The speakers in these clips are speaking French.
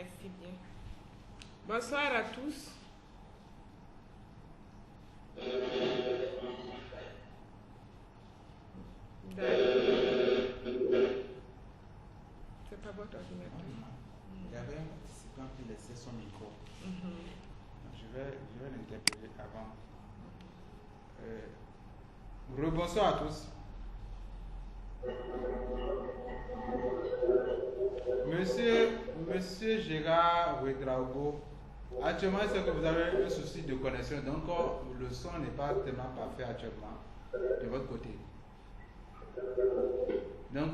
Merci bien. Bonsoir à tous. C'est pas votre ordinateur. Il y avait un participant qui laissait son micro. Je vais l'interpeller avant. Rebonsoir à tous. Monsieur Gérard Ouedraogo, actuellement, c'est que vous avez un souci de connexion, donc le son n'est pas tellement parfait actuellement de votre côté. Donc,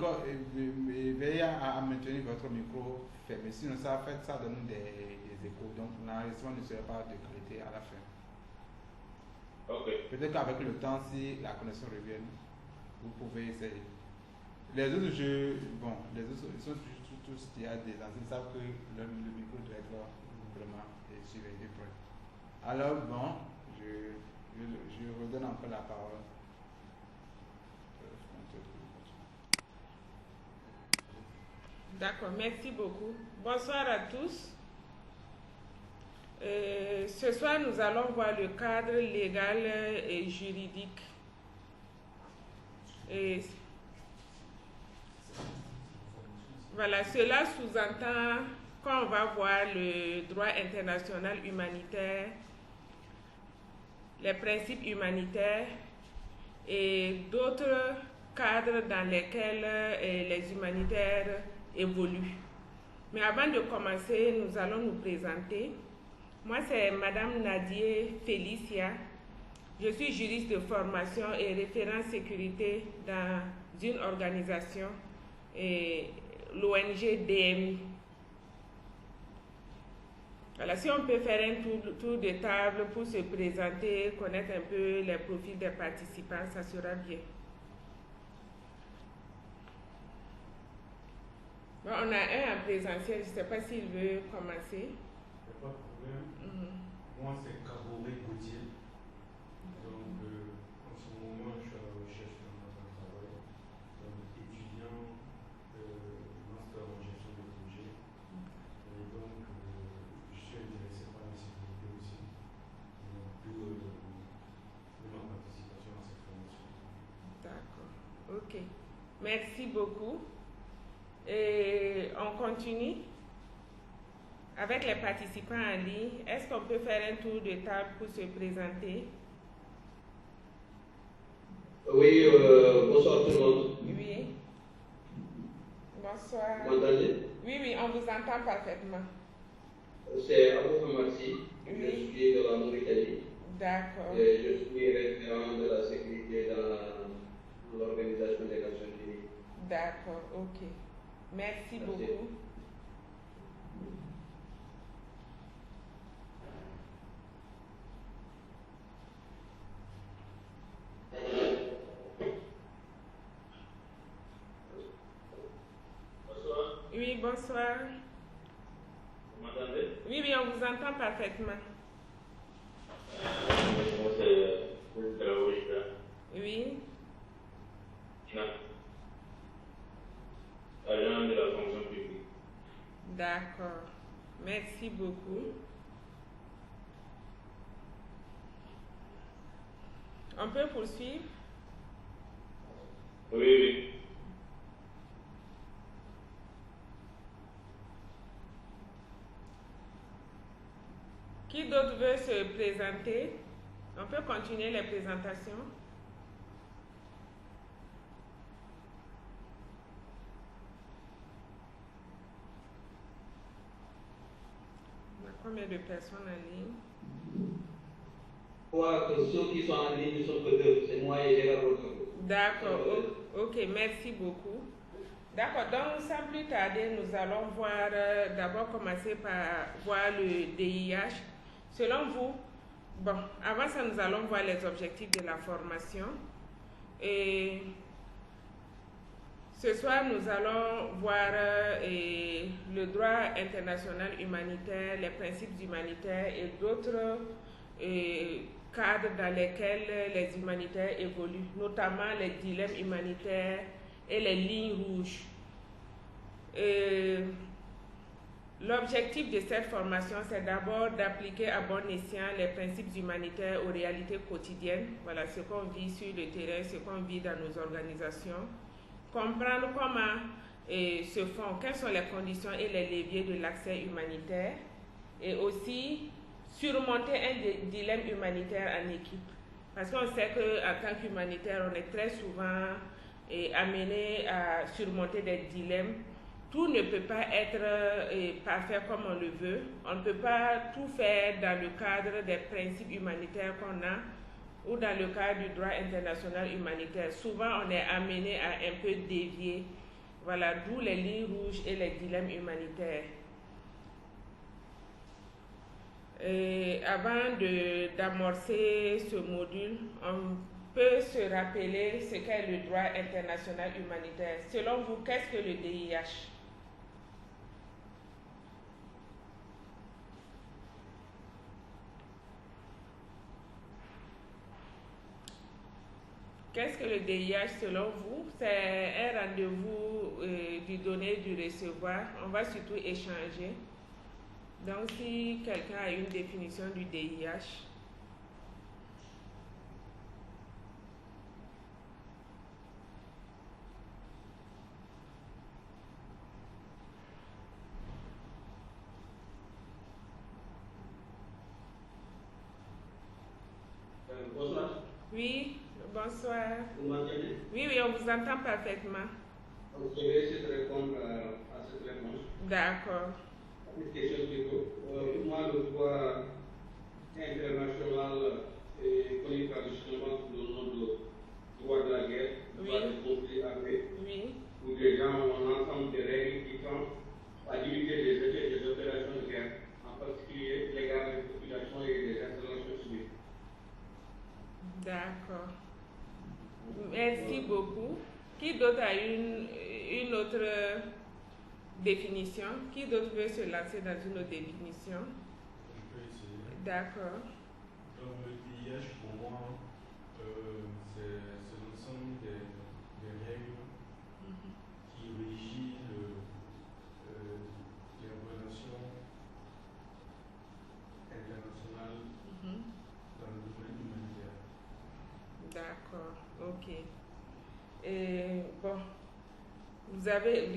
veillez à maintenir votre micro fermé, sinon ça donne des échos, donc l'enregistrement ne sera pas de qualité à la fin. Okay. Peut-être qu'avec le temps, si la connexion revient, vous pouvez essayer. Les autres jeux, les autres ils sont tous il y a des anciens, ils savent que le micro doit être vraiment surveillé près. Alors, je redonne encore la parole. D'accord, merci beaucoup. Bonsoir à tous. Ce soir, nous allons voir le cadre légal et juridique. Voilà, cela sous-entend qu'on va voir le droit international humanitaire, les principes humanitaires et d'autres cadres dans lesquels les humanitaires évoluent. Mais avant de commencer, nous allons nous présenter. Moi, c'est Madame Nadie Félicia. Je suis juriste de formation et référent sécurité dans une organisation, l'ONG DMI. Voilà, si on peut faire un tour de table pour se présenter, connaître un peu les profils des participants, ça sera bien. Bon, on a un en présentiel, je ne sais pas s'il veut commencer. Il n'y a pas de problème. Moi, c'est Kaboré Gauthier. Donc, en ce moment, je suis à la recherche d'un travail. Donc, étudiant master en gestion de projet. Et donc, je suis intéressé par la sécurité aussi. D'où ma participation à cette formation. D'accord. Ok. Merci beaucoup. Et on continue avec les participants en ligne. Est-ce qu'on peut faire un tour de table pour se présenter? Oui, bonsoir tout le monde. Oui. Bonsoir. Vous m'entendez? Oui, on vous entend parfaitement. C'est Abou Hamassi. Oui. Je suis de la Mauritanie. D'accord. Et je suis référent de la sécurité dans l'Organisation des Nations Unies. D'accord, ok. Merci beaucoup. Bonsoir. Oui, bonsoir. Vous m'entendez? Oui, on vous entend parfaitement. Moi, c'est Ouedraogo. Oui. Agent de la fonction publique. D'accord. Merci beaucoup. On peut poursuivre? Oui. Qui d'autre veut se présenter? On peut continuer les présentations? On a combien de personnes en ligne? Je crois que ceux qui sont en ligne ne sont que deux. C'est moi et Gérard Ouedraogo. D'accord. Ok, merci beaucoup. D'accord, donc sans plus tarder, nous allons voir, d'abord commencer par voir le DIH. Selon vous, avant ça, nous allons voir les objectifs de la formation. Et ce soir, nous allons voir le droit international humanitaire, les principes humanitaires et d'autres cadres dans lesquels les humanitaires évoluent, notamment les dilemmes humanitaires et les lignes rouges. L'objectif de cette formation, c'est d'abord d'appliquer à bon escient les principes humanitaires aux réalités quotidiennes. Voilà ce qu'on vit sur le terrain, ce qu'on vit dans nos organisations. Comprendre comment se font, quelles sont les conditions et les leviers de l'accès humanitaire. Et aussi surmonter un dilemme humanitaire en équipe. Parce qu'on sait qu'en tant qu'humanitaire, on est très souvent amené à surmonter des dilemmes. Tout ne peut pas être parfait comme on le veut. On ne peut pas tout faire dans le cadre des principes humanitaires qu'on a ou dans le cadre du droit international humanitaire. Souvent, on est amené à un peu dévier. Voilà, d'où les lignes rouges et les dilemmes humanitaires. Avant d'amorcer ce module, on peut se rappeler ce qu'est le droit international humanitaire. Selon vous, qu'est-ce que le DIH? Qu'est-ce que le DIH selon vous? C'est un rendez-vous du donner, du recevoir. On va surtout échanger. Donc, si quelqu'un a une définition du DIH, Bonsoir. oui, bonsoir. Vous m'entendez? Oui, on vous entend parfaitement. Je vais essayer de répondre à cette réponse. D'accord. Une question plutôt. Pour moi, le droit international est connu traditionnellement sous le nom de droit de la guerre, droit des conflits armés, où les gens ont un ensemble de règles qui tendent à limiter les effets des opérations de guerre, en particulier l'égard des populations et des installations civiles. D'accord. Merci beaucoup. Qui d'autre a une autre définition? Qui d'autre veut se lancer dans une autre définition? Je peux essayer. D'accord. Donc le DIH pour moi, c'est l'ensemble des règles qui régissent les relations internationales dans le domaine humanitaire. D'accord, ok. Et bon, vous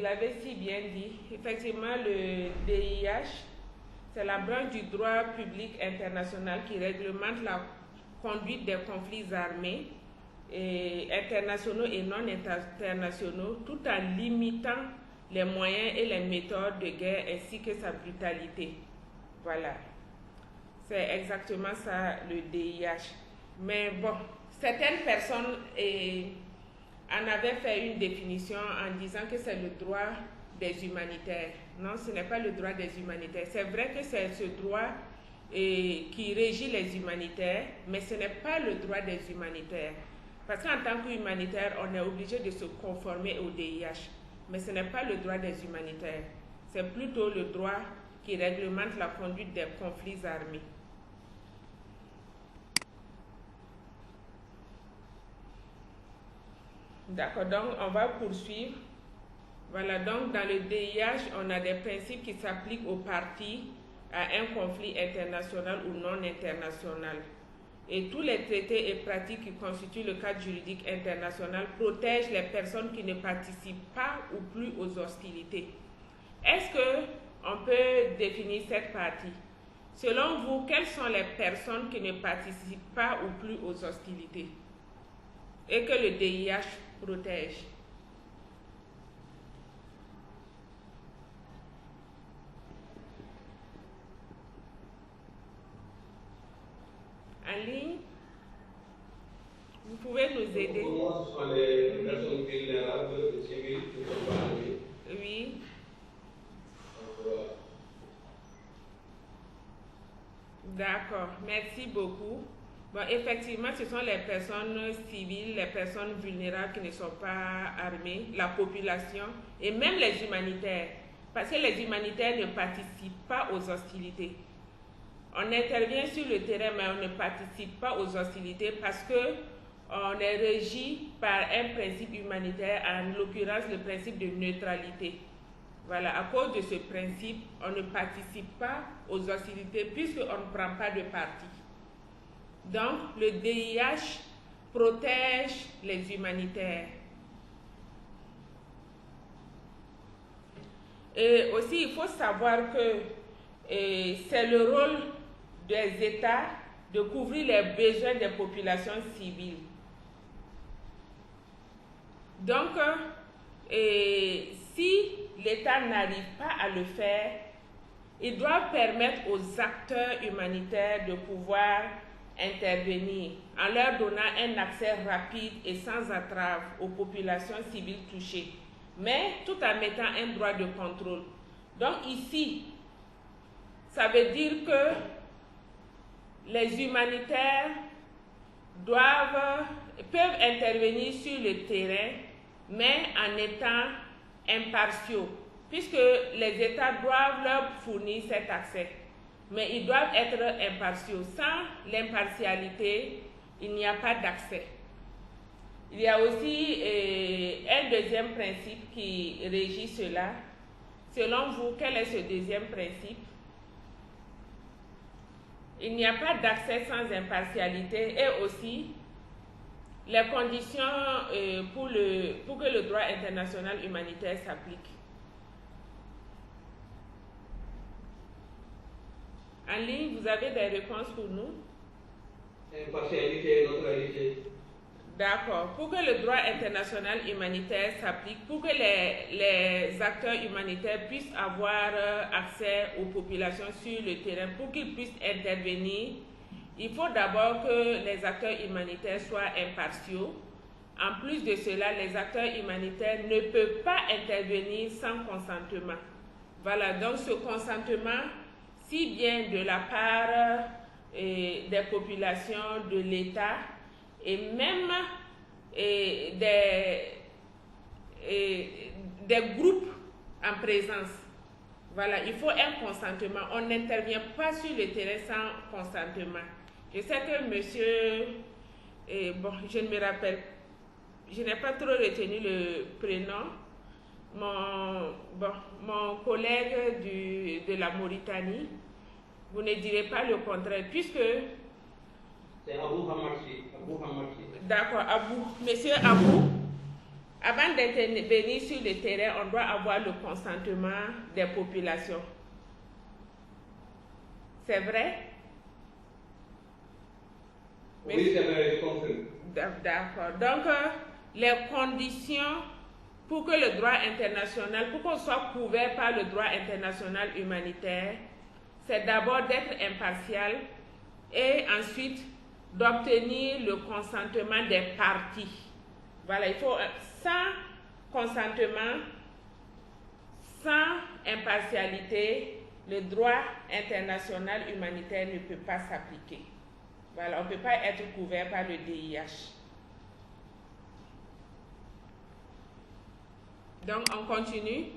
l'avez si bien dit. Effectivement, le DIH, c'est la branche du droit public international qui réglemente la conduite des conflits armés internationaux et non internationaux, tout en limitant les moyens et les méthodes de guerre ainsi que sa brutalité. Voilà. C'est exactement ça le DIH. Mais bon, certaines personnes en avaient fait une définition en disant que c'est le droit des humanitaires. Non, ce n'est pas le droit des humanitaires. C'est vrai que c'est ce droit qui régit les humanitaires, mais ce n'est pas le droit des humanitaires. Parce qu'en tant qu'humanitaire, on est obligé de se conformer au DIH. Mais ce n'est pas le droit des humanitaires. C'est plutôt le droit qui réglemente la conduite des conflits armés. D'accord, donc on va poursuivre. Voilà, donc dans le DIH, on a des principes qui s'appliquent aux parties à un conflit international ou non international. Et tous les traités et pratiques qui constituent le cadre juridique international protègent les personnes qui ne participent pas ou plus aux hostilités. Est-ce qu'on peut définir cette partie? Selon vous, quelles sont les personnes qui ne participent pas ou plus aux hostilités et que le DIH protège? En ligne, vous pouvez nous aider? Pour moi, ce sont les personnes vulnérables, les civils qui ne sont pas armés. Oui. Voilà. D'accord, merci beaucoup. Bon, effectivement, ce sont les personnes civiles, les personnes vulnérables qui ne sont pas armées, la population et même les humanitaires. Parce que les humanitaires ne participent pas aux hostilités. On intervient sur le terrain, mais on ne participe pas aux hostilités parce qu'on est régi par un principe humanitaire, en l'occurrence le principe de neutralité. Voilà, à cause de ce principe, on ne participe pas aux hostilités puisqu'on ne prend pas de parti. Donc, le DIH protège les humanitaires. Et aussi, il faut savoir que c'est le rôle des États de couvrir les besoins des populations civiles. Donc, si l'État n'arrive pas à le faire, il doit permettre aux acteurs humanitaires de pouvoir intervenir en leur donnant un accès rapide et sans entrave aux populations civiles touchées, mais tout en mettant un droit de contrôle. Donc ici, ça veut dire que les humanitaires peuvent intervenir sur le terrain, mais en étant impartiaux, puisque les États doivent leur fournir cet accès. Mais ils doivent être impartiaux. Sans l'impartialité, il n'y a pas d'accès. Il y a aussi un deuxième principe qui régit cela. Selon vous, quel est ce deuxième principe? Il n'y a pas d'accès sans impartialité et aussi les conditions pour que le droit international humanitaire s'applique. En ligne, vous avez des réponses pour nous? Impartialité et neutralité. D'accord. Pour que le droit international humanitaire s'applique, pour que les acteurs humanitaires puissent avoir accès aux populations sur le terrain, pour qu'ils puissent intervenir, il faut d'abord que les acteurs humanitaires soient impartiaux. En plus de cela, les acteurs humanitaires ne peuvent pas intervenir sans consentement. Voilà, donc ce consentement, si bien de la part des populations, de l'État, et même des groupes en présence. Voilà, il faut un consentement. On n'intervient pas sur le terrain sans consentement. Je sais que monsieur, je ne me rappelle, je n'ai pas trop retenu le prénom, mon collègue de la Mauritanie, vous ne direz pas le contraire, puisque... C'est Abou Hamarchi. D'accord, monsieur Abou, avant d'intervenir sur le terrain, on doit avoir le consentement des populations. C'est vrai? Oui, c'est vrai, je confirme. D'accord. Donc, les conditions pour que le droit international, pour qu'on soit couvert par le droit international humanitaire, c'est d'abord d'être impartial et ensuite d'obtenir le consentement des parties. Voilà, il faut, sans consentement, sans impartialité, le droit international humanitaire ne peut pas s'appliquer. Voilà, on ne peut pas être couvert par le DIH. Donc, on continue.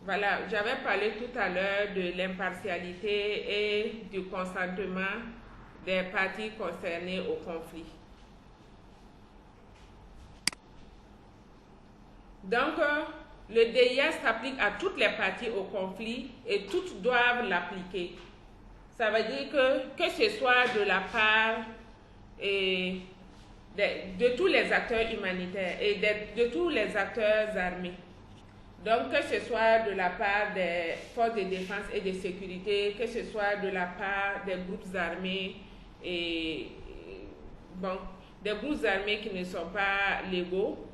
Voilà, j'avais parlé tout à l'heure de l'impartialité et du consentement des parties concernées au conflit. Donc, le DIH s'applique à toutes les parties au conflit et toutes doivent l'appliquer. Ça veut dire que ce soit de la part de tous les acteurs humanitaires et de tous les acteurs armés. Donc, que ce soit de la part des forces de défense et de sécurité, que ce soit de la part des groupes armés des groupes armés qui ne sont pas légaux,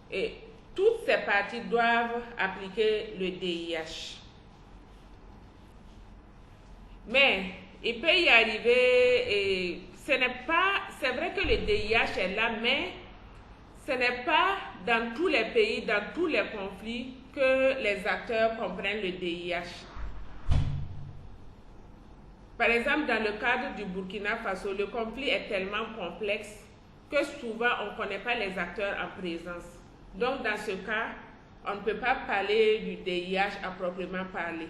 et toutes ces parties doivent appliquer le DIH. Mais il peut y arriver, c'est vrai que le DIH est là, mais ce n'est pas dans tous les pays, dans tous les conflits que les acteurs comprennent le DIH. Par exemple, dans le cadre du Burkina Faso, le conflit est tellement complexe que souvent on ne connaît pas les acteurs en présence. Donc, dans ce cas, on ne peut pas parler du DIH à proprement parler.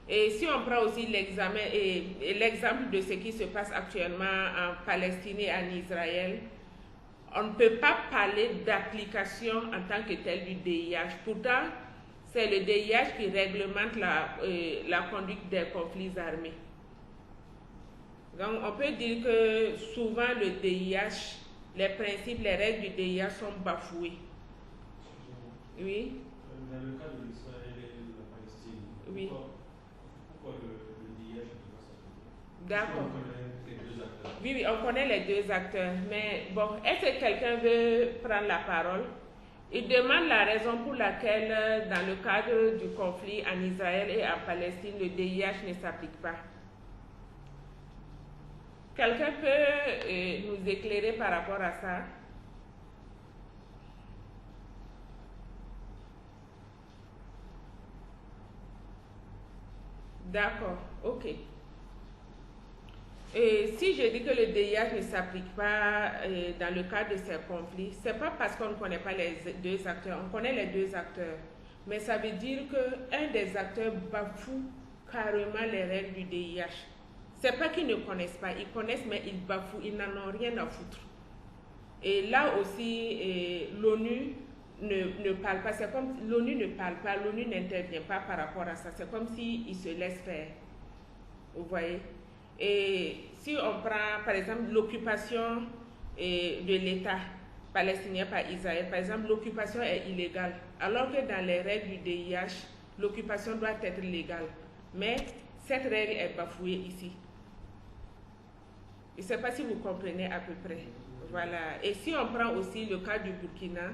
Et si on prend aussi l'exemple de ce qui se passe actuellement en Palestine et en Israël, on ne peut pas parler d'application en tant que telle du DIH. Pourtant, c'est le DIH qui réglemente la conduite des conflits armés. Donc, on peut dire que souvent le DIH, les principes, les règles du DIH sont bafoués. Oui. Dans le cas de l'Israël et de la Palestine, oui. Pourquoi le DIH ne peut pas s'appliquer? D'accord. On connaît les deux acteurs. Oui, on connaît les deux acteurs. Mais bon, est-ce que quelqu'un veut prendre la parole? Il demande la raison pour laquelle, dans le cadre du conflit en Israël et en Palestine, le DIH ne s'applique pas. Quelqu'un peut nous éclairer par rapport à ça? D'accord, ok. Et si je dis que le DIH ne s'applique pas dans le cadre de ces conflits, ce n'est pas parce qu'on ne connaît pas les deux acteurs, on connaît les deux acteurs. Mais ça veut dire qu'un des acteurs bafoue carrément les règles du DIH. Ce n'est pas qu'ils ne connaissent pas, ils connaissent mais ils bafouent, ils n'en ont rien à foutre. Et là aussi, l'ONU ne parle pas, c'est comme l'ONU ne parle pas, l'ONU n'intervient pas par rapport à ça, c'est comme s'ils se laissent faire. Vous voyez? Et si on prend par exemple l'occupation de l'État palestinien par Israël, par exemple l'occupation est illégale, alors que dans les règles du DIH, l'occupation doit être légale. Mais cette règle est bafouée ici. Je ne sais pas si vous comprenez à peu près. Voilà. Et si on prend aussi le cas du Burkina,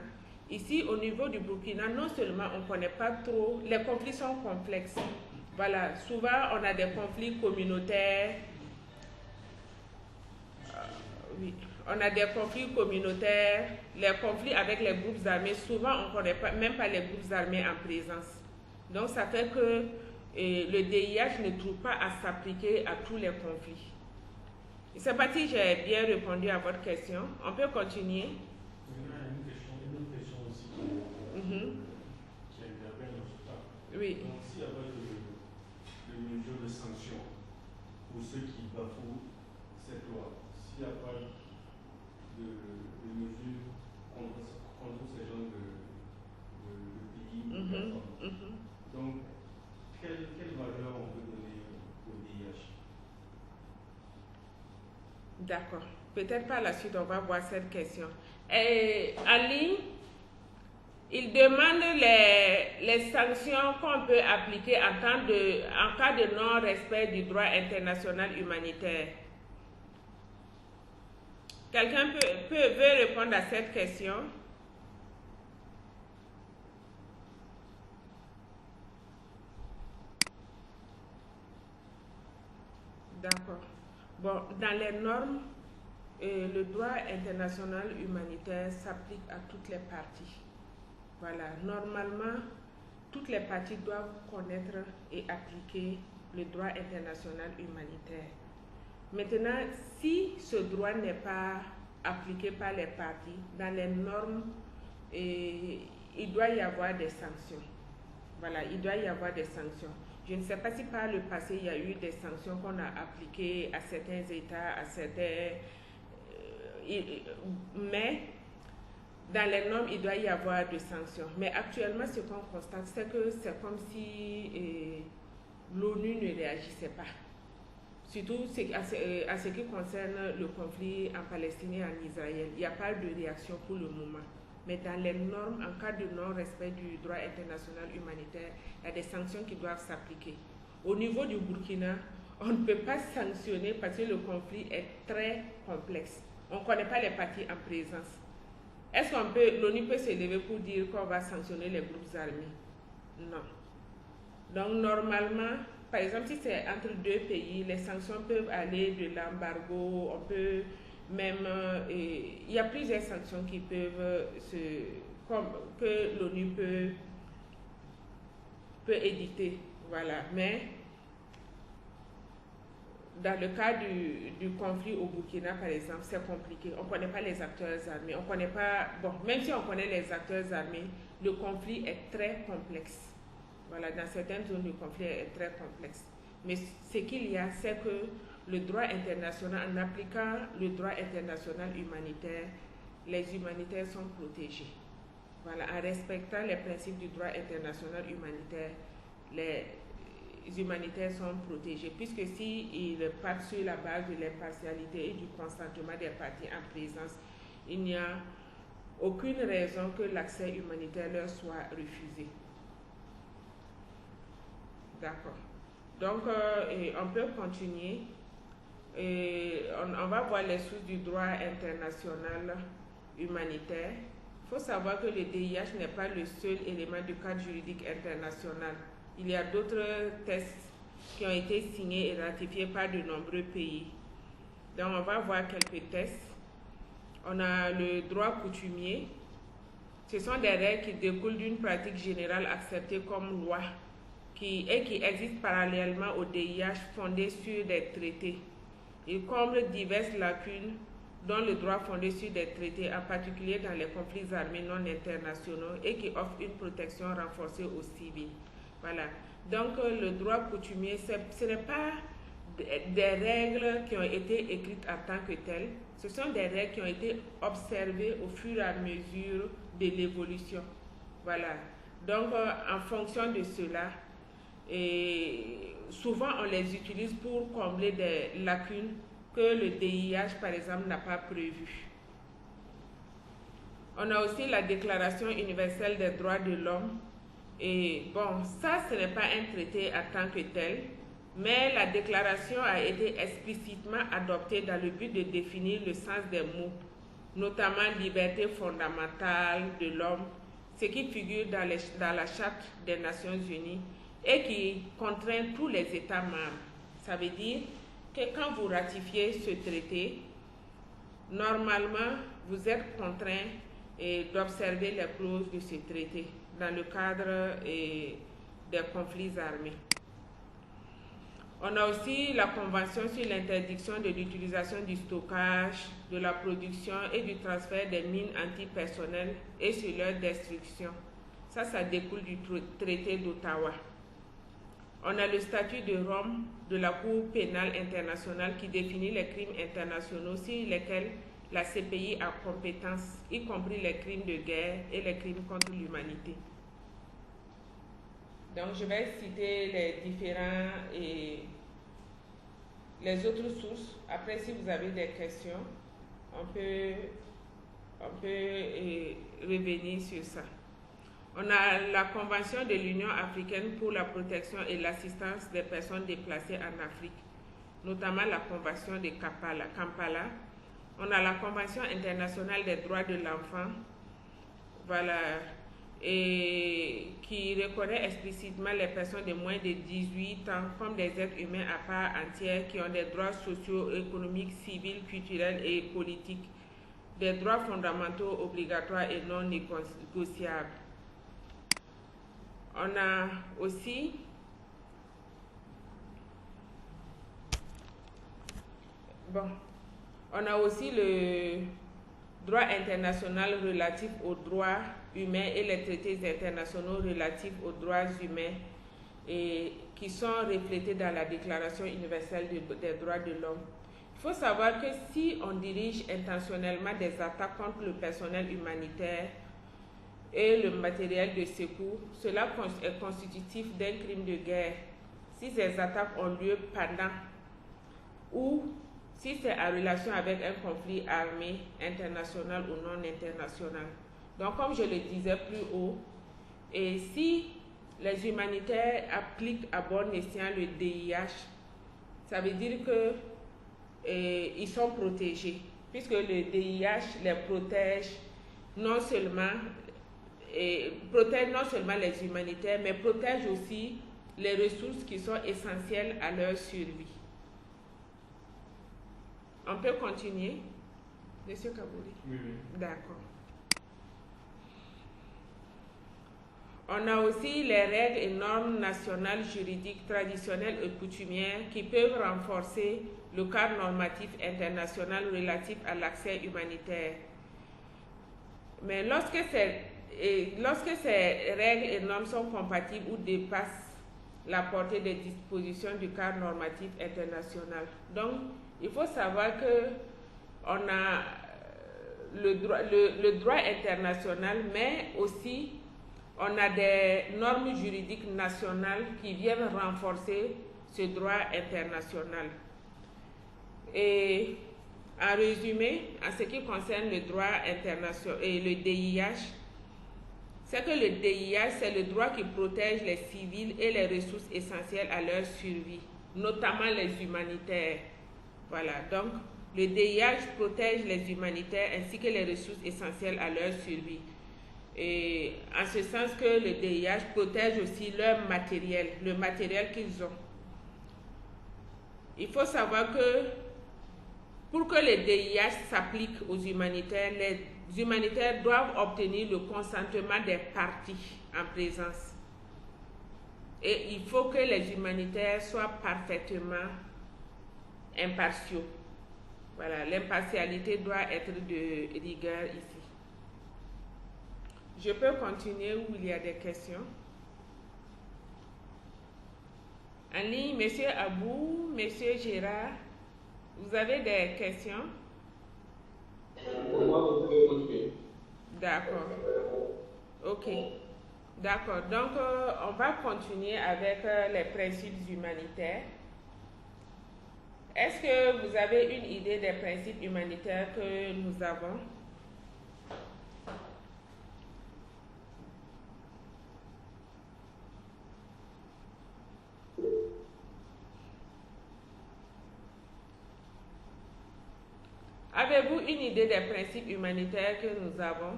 ici au niveau du Burkina, non seulement on ne connaît pas trop, les conflits sont complexes. Voilà. Souvent on a des conflits communautaires. Oui. On a des conflits communautaires, les conflits avec les groupes armés, souvent on ne connaît pas, même pas les groupes armés en présence. Donc ça fait que le DIH ne trouve pas à s'appliquer à tous les conflits. Je ne sais pas si j'ai bien répondu à votre question. On peut continuer. Il y a une autre question aussi qui intervient dans ce cas. Oui. Donc s'il n'y a pas de mesures de sanctions pour ceux qui bafouent cette loi, s'il n'y a pas de mesures contre ces genres de pays, donc quelle valeur on peut donner au DIH? D'accord. Peut-être par la suite, on va voir cette question. En ligne, il demande les sanctions qu'on peut appliquer en cas de non-respect du droit international humanitaire. Quelqu'un veut répondre à cette question? D'accord. Bon, dans les normes, le droit international humanitaire s'applique à toutes les parties. Voilà, normalement, toutes les parties doivent connaître et appliquer le droit international humanitaire. Maintenant, si ce droit n'est pas appliqué par les parties, dans les normes, il doit y avoir des sanctions. Voilà, il doit y avoir des sanctions. Je ne sais pas si par le passé, il y a eu des sanctions qu'on a appliquées à certains États, à certains... mais dans les normes, il doit y avoir des sanctions. Mais actuellement, ce qu'on constate, c'est que c'est comme si l'ONU ne réagissait pas. Surtout à ce qui concerne le conflit en Palestine et en Israël. Il n'y a pas de réaction pour le moment. Mais dans les normes, en cas de non-respect du droit international humanitaire, il y a des sanctions qui doivent s'appliquer. Au niveau du Burkina, on ne peut pas sanctionner parce que le conflit est très complexe. On ne connaît pas les parties en présence. Est-ce que l'ONU peut se lever pour dire qu'on va sanctionner les groupes armés? Non. Donc normalement, par exemple, si c'est entre deux pays, les sanctions peuvent aller de l'embargo, on peut même... il y a plusieurs sanctions qui peuvent que l'ONU peut éditer. Voilà. Mais dans le cas du conflit au Burkina, par exemple, c'est compliqué. On ne connaît pas les acteurs armés. On connaît pas... Bon, même si on connaît les acteurs armés, le conflit est très complexe. Voilà, dans certaines zones, le conflit est très complexe. Mais ce qu'il y a, c'est que le droit international, en appliquant le droit international humanitaire, les humanitaires sont protégés. Voilà, en respectant les principes du droit international humanitaire, les humanitaires sont protégés, puisque s'ils partent sur la base de l'impartialité et du consentement des parties en présence, il n'y a aucune raison que l'accès humanitaire leur soit refusé. D'accord. Donc, on peut continuer. On va voir les sources du droit international humanitaire. Il faut savoir que le DIH n'est pas le seul élément du cadre juridique international. Il y a d'autres textes qui ont été signés et ratifiés par de nombreux pays. Donc, on va voir quelques textes. On a le droit coutumier. Ce sont des règles qui découlent d'une pratique générale acceptée comme loi qui existe parallèlement au DIH fondé sur des traités. Il comble diverses lacunes dont le droit fondé sur des traités, en particulier dans les conflits armés non internationaux, et qui offre une protection renforcée aux civils. Voilà. Donc, le droit coutumier, ce n'est pas des règles qui ont été écrites en tant que telles. Ce sont des règles qui ont été observées au fur et à mesure de l'évolution. Voilà. Donc, en fonction de cela, souvent on les utilise pour combler des lacunes que le DIH, par exemple, n'a pas prévues. On a aussi la Déclaration universelle des droits de l'homme. Et bon, ça, ce n'est pas un traité en tant que tel, mais la déclaration a été explicitement adoptée dans le but de définir le sens des mots, notamment liberté fondamentale de l'homme, ce qui figure dans la Charte des Nations Unies et qui contraint tous les États membres. Ça veut dire que quand vous ratifiez ce traité, normalement, vous êtes contraint d'observer les clauses de ce traité dans le cadre des conflits armés. On a aussi la Convention sur l'interdiction de l'utilisation du stockage, de la production et du transfert des mines antipersonnelles et sur leur destruction. Ça découle du traité d'Ottawa. On a le statut de Rome de la Cour pénale internationale qui définit les crimes internationaux sur lesquels la CPI a compétence, y compris les crimes de guerre et les crimes contre l'humanité. Donc, je vais citer les différents et les autres sources. Après, si vous avez des questions, on peut revenir sur ça. On a la Convention de l'Union africaine pour la protection et l'assistance des personnes déplacées en Afrique, notamment la Convention de Kampala. On a la Convention internationale des droits de l'enfant, voilà, et qui reconnaît explicitement les personnes de moins de 18 ans comme des êtres humains à part entière qui ont des droits sociaux, économiques, civils, culturels et politiques, des droits fondamentaux obligatoires et non négociables. On a aussi le droit international relatif aux droits humains et les traités internationaux relatifs aux droits humains et qui sont reflétés dans la Déclaration universelle des droits de l'homme. Il faut savoir que si on dirige intentionnellement des attaques contre le personnel humanitaire et le matériel de secours, cela est constitutif d'un crime de guerre si ces attaques ont lieu pendant ou si c'est en relation avec un conflit armé international ou non international. Donc, comme je le disais plus haut, et si les humanitaires appliquent à bon escient le DIH, ça veut dire qu'ils sont protégés, puisque le DIH les protège non seulement les humanitaires, mais protège aussi les ressources qui sont essentielles à leur survie. On peut continuer, Monsieur Kabouli? Oui. D'accord. On a aussi les règles et normes nationales, juridiques, traditionnelles et coutumières qui peuvent renforcer le cadre normatif international relatif à l'accès humanitaire. Mais lorsque ces règles et normes sont compatibles ou dépassent la portée des dispositions du cadre normatif international. Donc, il faut savoir que on a le droit international, mais aussi on a des normes juridiques nationales qui viennent renforcer ce droit international. Et en résumé, en ce qui concerne le droit international et le DIH, c'est que le DIH, c'est le droit qui protège les civils et les ressources essentielles à leur survie, notamment les humanitaires. Voilà, donc le DIH protège les humanitaires ainsi que les ressources essentielles à leur survie. Et en ce sens que le DIH protège aussi leur matériel, le matériel qu'ils ont. Il faut savoir que pour que le DIH s'applique aux humanitaires, les humanitaires doivent obtenir le consentement des parties en présence. Et il faut que les humanitaires soient parfaitement impartiaux. Voilà, l'impartialité doit être de rigueur ici. Je peux continuer où il y a des questions? En ligne, Monsieur Abou, Monsieur Gérard, vous avez des questions? Pour moi, vous pouvez continuer. D'accord. Ok. D'accord. Donc, on va continuer avec les principes humanitaires. Est-ce que vous avez une idée des principes humanitaires que nous avons? Avez-vous une idée des principes humanitaires que nous avons?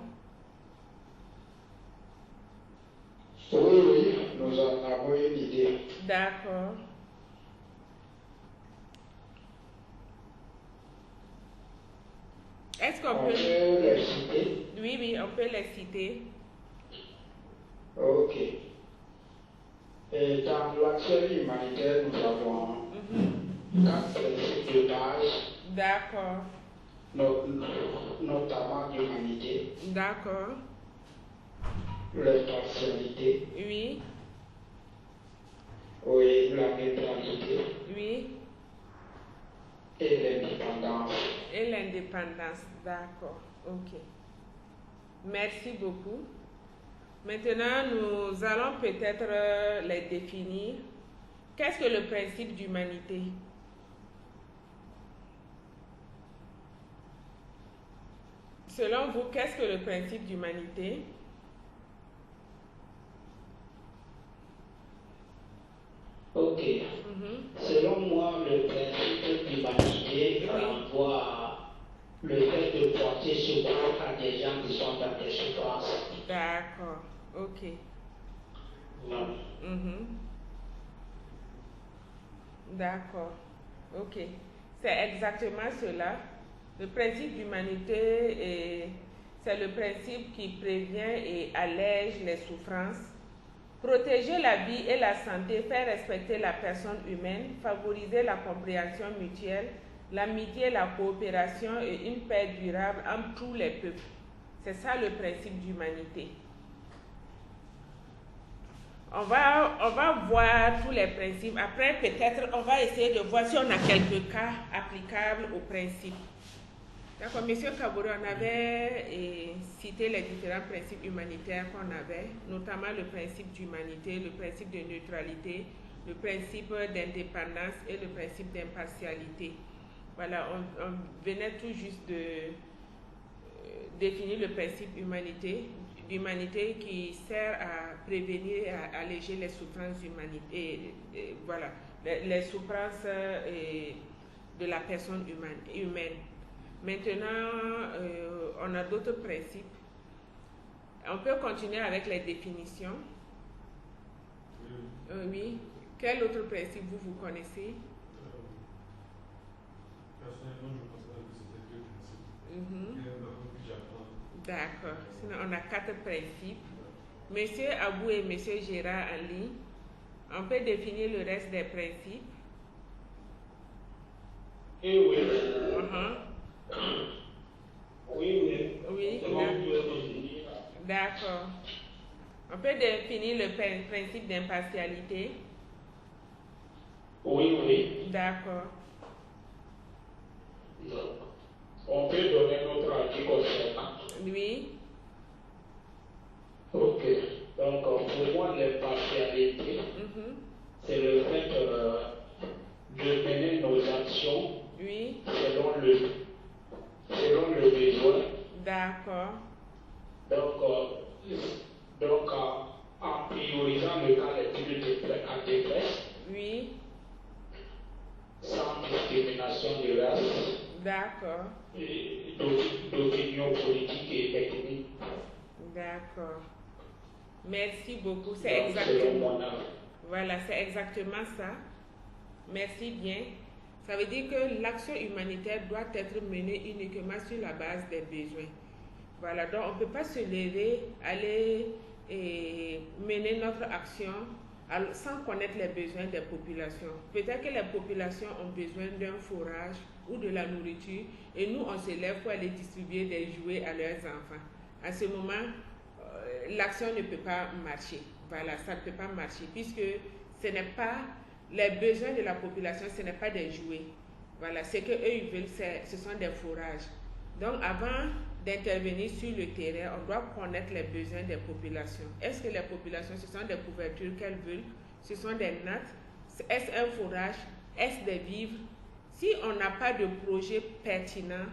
Oui, nous en avons une idée. D'accord. Est-ce qu'on peut les citer? Oui, on peut les citer. Ok. Et dans l'action humanitaire, nous avons 4 principes de base. D'accord. Notamment l'humanité. D'accord. L'impartialité. Oui. Oui, la neutralité. Oui. Et l'indépendance. Et l'indépendance, d'accord. Ok. Merci beaucoup. Maintenant, nous allons peut-être les définir. Qu'est-ce que le principe d'humanité? Selon vous, qu'est-ce que le principe d'humanité? Ok. Selon moi, le principe d'humanité renvoie à le fait de porter secours à des gens qui sont dans des souffrances. D'accord. Ok. Non. D'accord. Ok. C'est exactement cela. Le principe d'humanité, c'est le principe qui prévient et allège les souffrances. Protéger la vie et la santé, faire respecter la personne humaine, favoriser la compréhension mutuelle, l'amitié, la coopération et une paix durable entre tous les peuples. C'est ça le principe d'humanité. On va voir tous les principes. Après, peut-être, on va essayer de voir si on a quelques cas applicables aux principes. D'accord, Monsieur Kabouré, on avait cité les différents principes humanitaires qu'on avait, notamment le principe d'humanité, le principe de neutralité, le principe d'indépendance et le principe d'impartialité. Voilà, on venait tout juste de définir le principe d'humanité qui sert à prévenir et à alléger les souffrances humanitaires, voilà, les souffrances de la personne humaine. Maintenant, on a d'autres principes. On peut continuer avec les définitions. Oui. Quel autre principe vous connaissez? Personnellement, je considère que c'était 2 principes. D'accord. Sinon, on a 4 principes. Monsieur Abou et Monsieur Gérard en ligne. On peut définir le reste des principes. Et oui. Oui. D'accord. On peut définir le principe d'impartialité. Oui. D'accord. On peut donner notre avis concernant. Oui. Ok. Donc, pour moi, l'impartialité, c'est le fait de mener nos actions oui. selon le besoin. D'accord. Donc, en priorisant le cas les plus en détresse. Oui. Sans discrimination de race. D'accord. D'opinion politique et ethnique. D'accord. Merci beaucoup. C'est exactement. Voilà, c'est exactement ça. Merci bien. Ça veut dire que l'action humanitaire doit être menée uniquement sur la base des besoins. Voilà, donc on ne peut pas se lever, aller et mener notre action sans connaître les besoins des populations. Peut-être que les populations ont besoin d'un fourrage ou de la nourriture et nous on se lève pour aller distribuer des jouets à leurs enfants. À ce moment, l'action ne peut pas marcher. Voilà, ça ne peut pas marcher puisque ce n'est pas les besoins de la population, ce n'est pas des jouets. Voilà, ce qu'eux ils veulent, ce sont des fourrages. Donc avant d'intervenir sur le terrain, on doit connaître les besoins des populations. Est-ce que les populations, ce sont des couvertures qu'elles veulent? Ce sont des nattes? Est-ce un fourrage? Est-ce des vivres? Si on n'a pas de projet pertinent,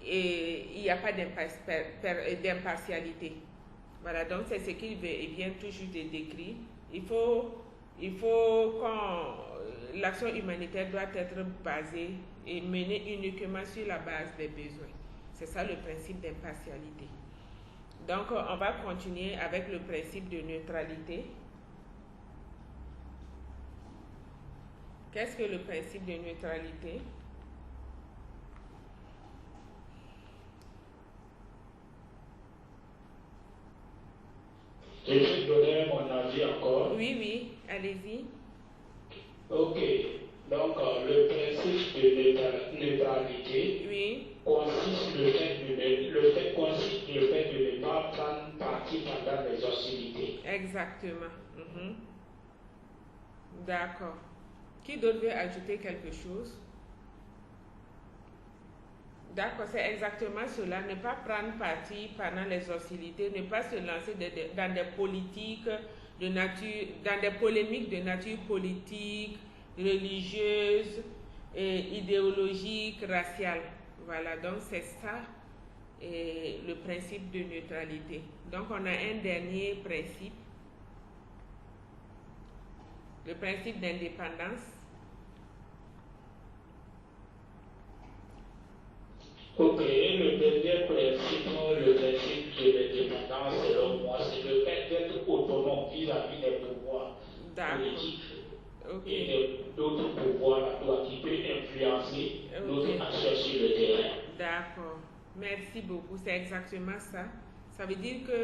et il n'y a pas d'impartialité. Voilà, donc c'est ce qu'il vient toujours de décrire. L'action humanitaire doit être basée et menée uniquement sur la base des besoins. C'est ça le principe d'impartialité. Donc, on va continuer avec le principe de neutralité. Qu'est-ce que le principe de neutralité? Je vais donner mon avis encore. Oui, allez-y. Ok. Donc, le principe de neutralité consiste le fait de ne pas prendre parti pendant les hostilités. Exactement. D'accord. Qui d'autre veut ajouter quelque chose? D'accord, c'est exactement cela. Ne pas prendre parti pendant les hostilités, ne pas se lancer dans des politiques de nature, dans des polémiques de nature politique, religieuse, idéologique, raciale. Voilà, donc c'est ça le principe de neutralité. Donc on a un dernier principe, le principe d'indépendance. Ok, le dernier principe, le principe de l'indépendance, selon moi, c'est le fait d'être autonome vis-à-vis des pouvoirs politiques et d'autres pouvoirs qui peuvent influencer notre action sur le terrain. D'accord, merci beaucoup, c'est exactement ça. Ça veut dire que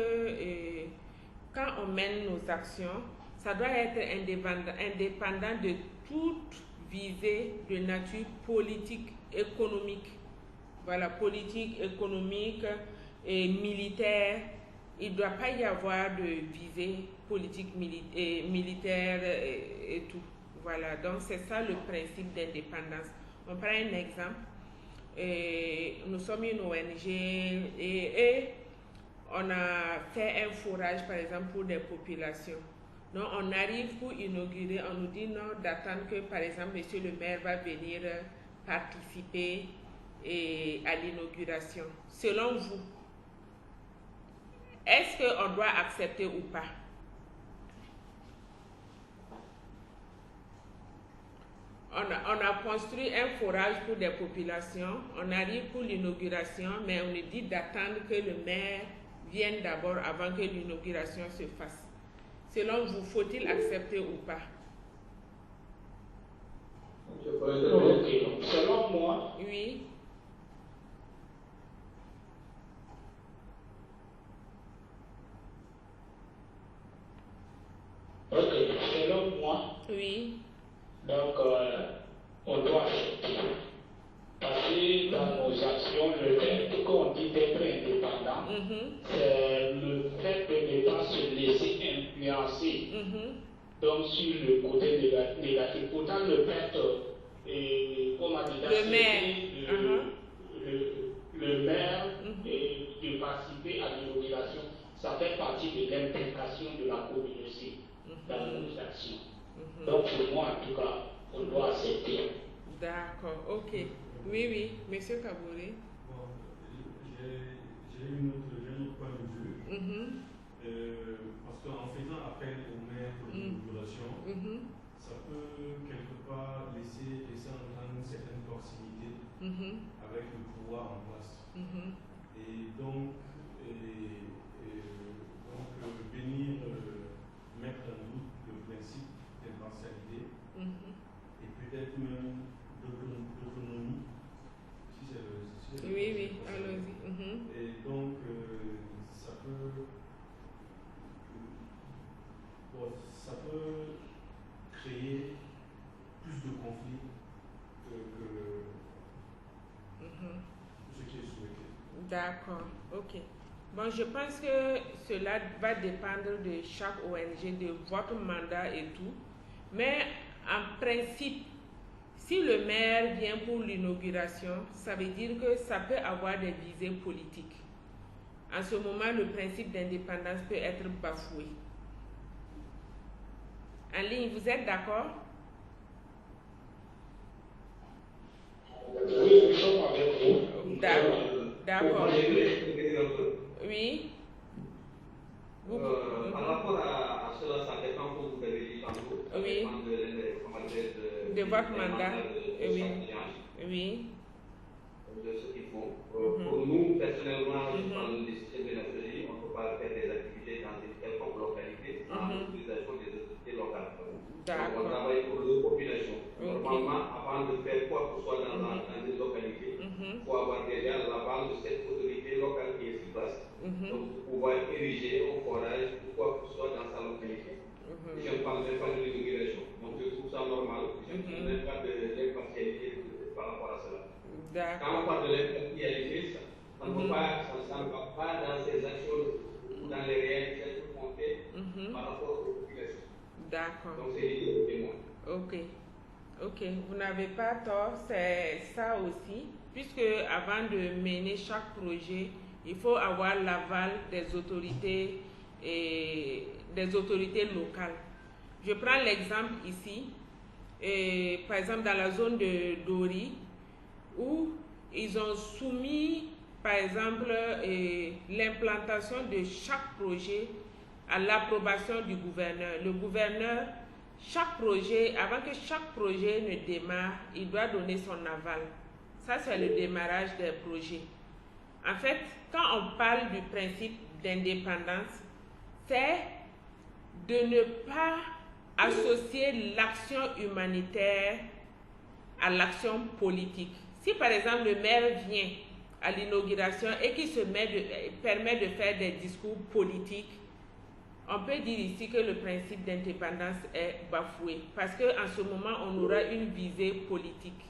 quand on mène nos actions, ça doit être indépendant de toute visée de nature politique, économique. Voilà, politique, économique et militaire. Il ne doit pas y avoir de visée politique, militaire et tout. Voilà, donc c'est ça le principe d'indépendance. On prend un exemple. Nous sommes une ONG et on a fait un fourrage, par exemple, pour des populations. Donc, on arrive pour inaugurer, on nous dit non, d'attendre que, par exemple, monsieur le maire va venir participer à l'inauguration. Selon vous, est-ce qu'on doit accepter ou pas? On a construit un forage pour des populations, on arrive pour l'inauguration, mais on nous dit d'attendre que le maire vienne d'abord avant que l'inauguration se fasse. Selon vous, faut-il accepter ou pas? Selon moi, oui. Ok, selon moi, oui. Donc, on doit accepter. Parce que dans nos actions, le fait qu'on dit d'être indépendant, c'est le fait de ne pas se laisser influencer. Donc, sur le côté négatif. Pourtant, le fait, comme a dit le maire Monsieur Kaboré. Bon, j'ai un autre point de vue. Parce qu'en faisant appel au maire pour l'inauguration, ça peut quelque part laisser entendre une certaine proximité avec le pouvoir en place. Et donc, venir mettre en doute le principe d'impartialité et peut-être même d'autonomie, si c'est oui, allons-y. Et donc, ça peut créer plus de conflits que ce qui est souhaité. D'accord, ok. Bon, je pense que cela va dépendre de chaque ONG, de votre mandat et tout. Mais en principe, si le maire vient pour l'inauguration, ça veut dire que ça peut avoir des visées politiques. En ce moment, le principe d'indépendance peut être bafoué. En ligne, vous êtes d'accord? Oui, nous sommes avec vous. D'accord. Oui. Par rapport à cela, ça dépend, comme vous avez dit tantôt, ça dépend de votre mandat. Oui. De ce qu'ils font. Pour nous, personnellement, je parle du système de l'énergie, on ne peut pas faire des activités dans une quelconque localité sans l'utilisation des autorités locales. Donc, on travaille pour les populations. Normalement, avant de faire quoi que ce soit dans une localité, il faut avoir déjà l'aval de cette autorité locale qui est sur place. Donc, pouvoir ériger un forage ou quoi que ce soit dans sa localité. Je ne parle même pas de l'inauguration. Donc, je trouve ça normal. Je ne trouve même pas d'impartialité par rapport à cela. Quand on parle de l'impartialité, ça ne va pas dans ces actions ou dans les réalités qu'on fait par rapport aux populations. D'accord. Donc, c'est l'idée de moi. Ok, vous n'avez pas tort, c'est ça aussi, puisque avant de mener chaque projet, il faut avoir l'aval des autorités et des autorités locales. Je prends l'exemple ici, par exemple dans la zone de Dori, où ils ont soumis, par exemple, l'implantation de chaque projet à l'approbation du gouverneur. Le gouverneur, chaque projet, avant que chaque projet ne démarre, il doit donner son aval. Ça, c'est le démarrage des projets. En fait, quand on parle du principe d'indépendance, c'est de ne pas associer l'action humanitaire à l'action politique. Si par exemple le maire vient à l'inauguration et qu'il permet de faire des discours politiques, on peut dire ici que le principe d'indépendance est bafoué parce qu'en ce moment, on aura une visée politique.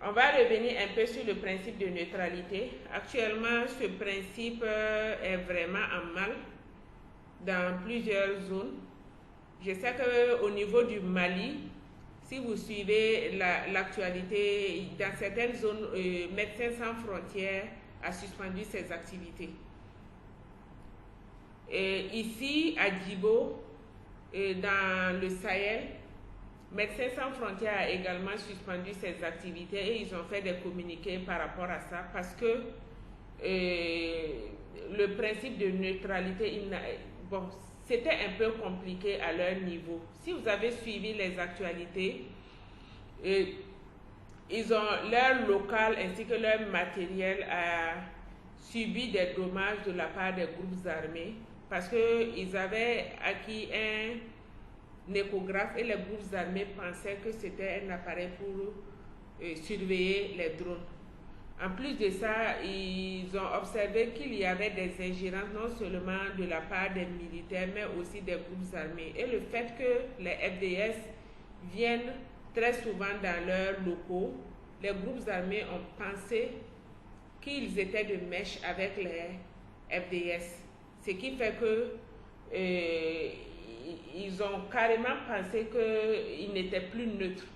On va revenir un peu sur le principe de neutralité. Actuellement, ce principe est vraiment en mal dans plusieurs zones. Je sais qu'au niveau du Mali, si vous suivez l'actualité, dans certaines zones, Médecins sans frontières a suspendu ses activités. Et ici, à Djibo, dans le Sahel, Médecins sans frontières a également suspendu ses activités et ils ont fait des communiqués par rapport à ça parce que le principe de neutralité, c'était un peu compliqué à leur niveau. Si vous avez suivi les actualités, ils ont leur local ainsi que leur matériel a subi des dommages de la part des groupes armés parce qu'ils avaient acquis un échographe et les groupes armés pensaient que c'était un appareil pour surveiller les drones. En plus de ça, ils ont observé qu'il y avait des ingérences non seulement de la part des militaires, mais aussi des groupes armés. Et le fait que les FDS viennent très souvent dans leurs locaux, les groupes armés ont pensé qu'ils étaient de mèche avec les FDS. Ce qui fait que ils ont carrément pensé qu'ils n'étaient plus neutres.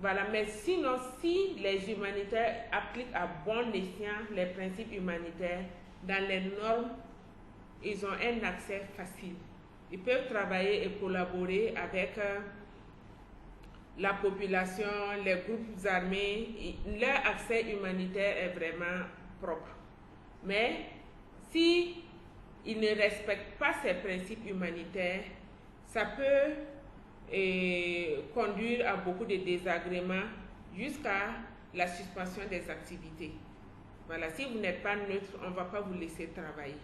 Voilà, mais sinon, si les humanitaires appliquent à bon escient les principes humanitaires, dans les normes, ils ont un accès facile. Ils peuvent travailler et collaborer avec la population, les groupes armés. Leur accès humanitaire est vraiment propre. Mais si ils ne respectent pas ces principes humanitaires, ça peut conduire à beaucoup de désagréments jusqu'à la suspension des activités. Voilà, si vous n'êtes pas neutre, on ne va pas vous laisser travailler.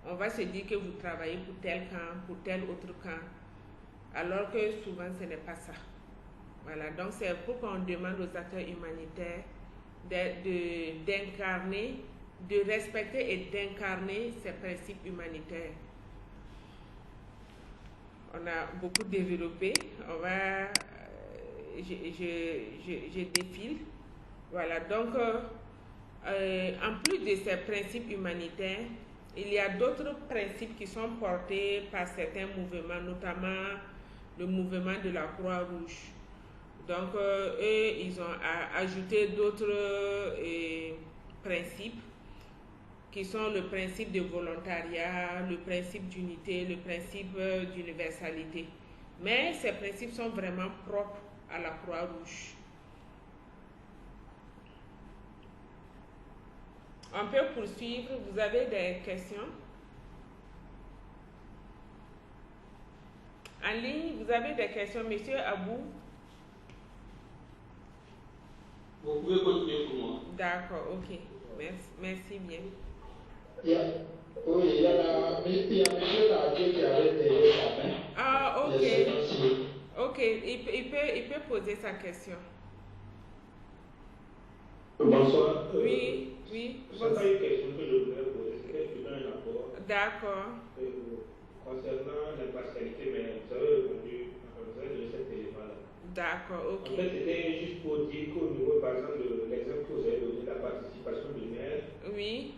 On va se dire que vous travaillez pour tel camp, pour tel autre camp, alors que souvent ce n'est pas ça. Voilà, donc c'est pourquoi on demande aux acteurs humanitaires d'incarner, de respecter et d'incarner ces principes humanitaires. On a beaucoup développé, je défile. Voilà, donc en plus de ces principes humanitaires, il y a d'autres principes qui sont portés par certains mouvements, notamment le mouvement de la Croix-Rouge. Donc, eux, ils ont ajouté d'autres principes qui sont le principe de volontariat, le principe d'unité, le principe d'universalité. Mais ces principes sont vraiment propres à la Croix-Rouge. On peut poursuivre. Vous avez des questions? En ligne, vous avez des questions, Monsieur Abou? Vous pouvez continuer pour moi. D'accord, ok. Merci bien. Oui, il y a monsieur Nadier qui avait levé sa main. Ah, ok. Ok, il peut poser sa question. Bonsoir. Oui. C'est pas une question que je voulais poser, c'était plutôt un rapport. D'accord. Concernant l'impartialité, mais vous avez répondu à cet élément-là. D'accord, ok. En fait, c'était juste pour dire qu'au niveau, par exemple, de l'exemple que vous avez donné, la participation du maire, oui.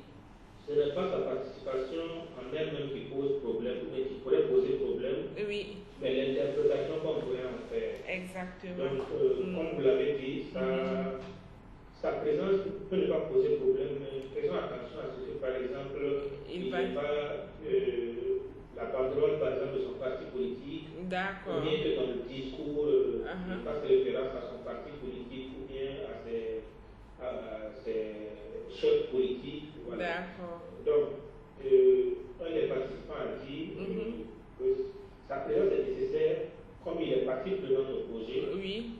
Ce n'est pas sa participation en elle-même qui pose problème, mais qui pourrait poser problème, oui. Mais l'interprétation qu'on pourrait en faire. Exactement. Donc, comme vous l'avez dit, sa présence peut ne pas poser problème, mais faisons attention à ce que, par exemple, il n'y ait pas la banderole, par exemple, de son parti politique, ou bien que dans le discours, il fasse référence à son parti politique, ou bien à ses chefs politiques. Voilà. Donc, un des participants a dit que sa présence est nécessaire, comme il est parti prenant au projet. Oui.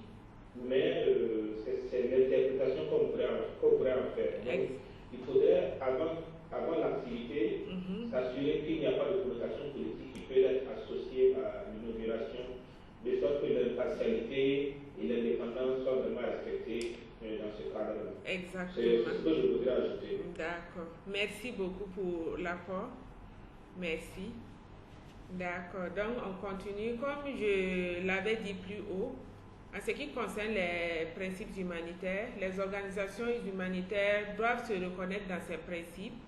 Mais c'est l'interprétation qu'on pourrait en faire. Donc, il faudrait, avant l'activité, s'assurer qu'il n'y a pas de connotation politique qui peut être associée à l'inauguration, de sorte que l'impartialité et l'indépendance soient vraiment respectées dans ce cadre-là. Exactement. C'est ce que je voudrais ajouter. D'accord. Merci beaucoup pour l'apport. Merci. D'accord. Donc, on continue. Comme je l'avais dit plus haut, en ce qui concerne les principes humanitaires, les organisations humanitaires doivent se reconnaître dans ces principes.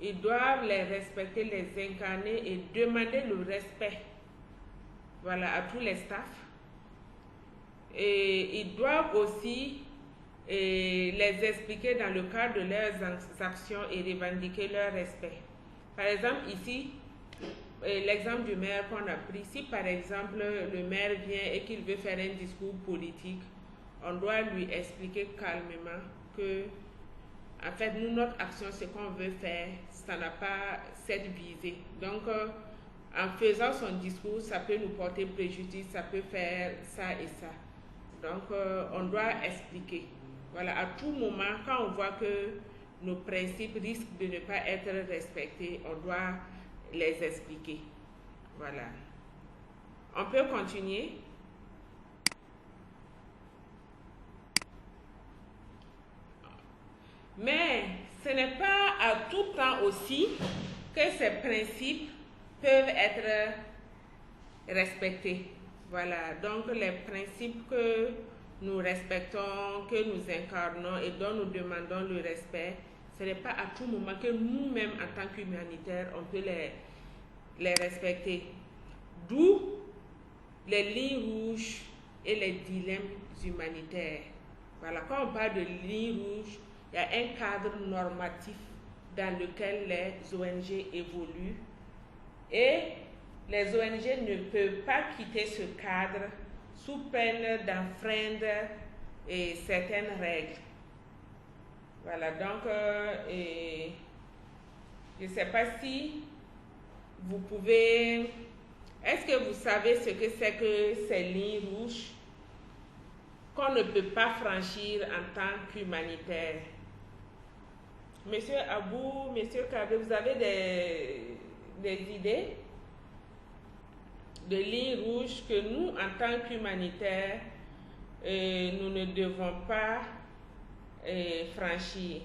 Ils doivent les respecter, les incarner et demander le respect, voilà, à tous les staffs. Et ils doivent aussi les expliquer dans le cadre de leurs actions et revendiquer leur respect. Par exemple, ici, l'exemple du maire qu'on a pris, si par exemple le maire vient et qu'il veut faire un discours politique, on doit lui expliquer calmement que, en fait, nous, notre action, ce qu'on veut faire, ça n'a pas cette visée. Donc, en faisant son discours, ça peut nous porter préjudice, ça peut faire ça et ça. Donc, on doit expliquer. Voilà, à tout moment, quand on voit que nos principes risquent de ne pas être respectés, on doit les expliquer. Voilà. On peut continuer. Mais ce n'est pas à tout temps aussi que ces principes peuvent être respectés. Voilà. Donc les principes que nous respectons, que nous incarnons et dont nous demandons le respect, ce n'est pas à tout moment que nous-mêmes, en tant qu'humanitaires, on peut les respecter. D'où les lignes rouges et les dilemmes humanitaires. Voilà, quand on parle de lignes rouges, il y a un cadre normatif dans lequel les ONG évoluent. Et les ONG ne peuvent pas quitter ce cadre sous peine d'enfreindre certaines règles. Voilà, donc je ne sais pas si vous pouvez... Est-ce que vous savez ce que c'est que ces lignes rouges qu'on ne peut pas franchir en tant qu'humanitaire? Monsieur Abou, Monsieur Kabé, vous avez des idées de lignes rouges que nous, en tant qu'humanitaires, nous ne devons pas franchir?